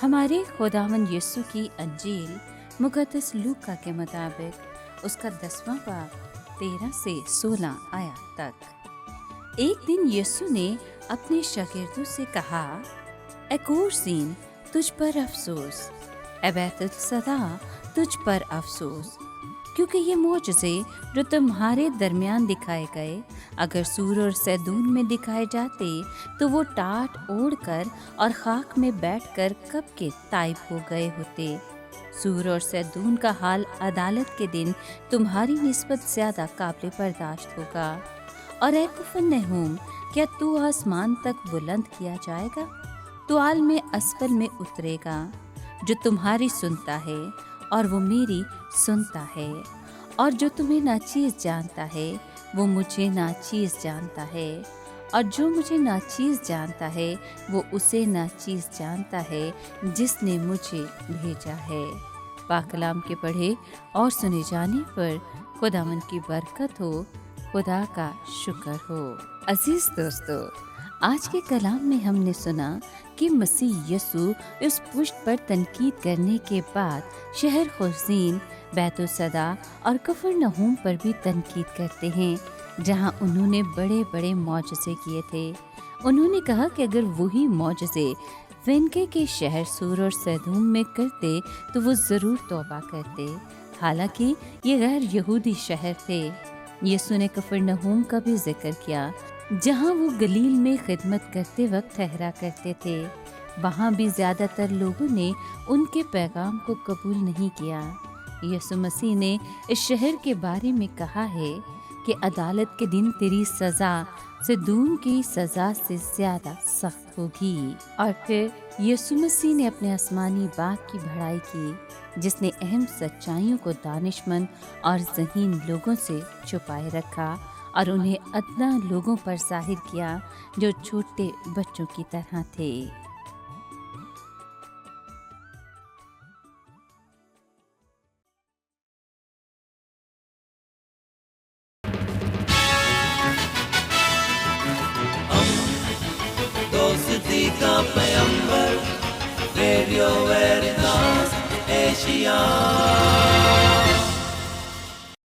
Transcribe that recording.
हमारे खुदावंद यीशु की अंजील मुक़द्दस लूका के मुताबिक उसका 10वां बाब 13 से 16 आयत तक। एक दिन यीशु ने अपने शागिर्दों से कहा, ए कोरसीन, तुझ पर अफसोस, ए बैतुल-सदा, तुझ पर अफसोस, क्योंकि ये मोजज़े जो तुम्हारे दरमियान दिखाए गए अगर सूर और सैदून में दिखाए जाते तो वो टाट ओढ़कर और खाक में बैठकर कब के ताइब हो गए होते। सूर और सैदून का हाल अदालत के दिन तुम्हारी निस्बत ज़्यादा काबिल बर्दाश्त होगा। और ए कफरनहूम, क्या तू आसमान तक बुलंद किया जाएगा? तू आलम असफल में उतरेगा। जो तुम्हारी सुनता है और वो मेरी सुनता है, और जो तुम्हें नाचीज़ जानता है वो मुझे नाचीज़ जानता है, और जो मुझे नाचीज़ जानता है वो उसे नाचीज़ जानता है जिसने मुझे भेजा है। पाक कलाम के पढ़े और सुने जाने पर खुदावन की बरकत हो, खुदा का शुक्र हो। अजीज़ दोस्तों, आज के कलाम में हमने सुना कि मसीह यीशु इस पुष्ट पर तनकीद करने के बाद शहर खुर्सीन, बैतुल-सदा और कफरनहूम पर भी तनकीद करते हैं, जहां उन्होंने बड़े बड़े मौजज़े किए थे। उन्होंने कहा कि अगर वही मौजज़े फिनके के शहर सूर और सैदूम में करते तो वो ज़रूर तौबा करते, हालांकि ये गैर यहूदी शहर थे। यीशु ने कफरनहूम का भी जिक्र किया, जहां वो गलील में खिदमत करते वक्त ठहरा करते थे। वहां भी ज़्यादातर लोगों ने उनके पैगाम को कबूल नहीं किया। यीशु मसीह ने इस शहर के बारे में कहा है कि अदालत के दिन तेरी सज़ा सदूम की सज़ा से ज़्यादा सख्त होगी। और फिर यीशु मसीह ने अपने आसमानी बाग की बढ़ाई की, जिसने अहम सच्चाइयों को दानिशमंद और ज़हीन लोगों से छुपाए रखा और उन्हें अदना लोगों पर जाहिर किया जो छोटे बच्चों की तरह थे। दोस्ती का पैगंबर, रेडियो वेरितास एशिया।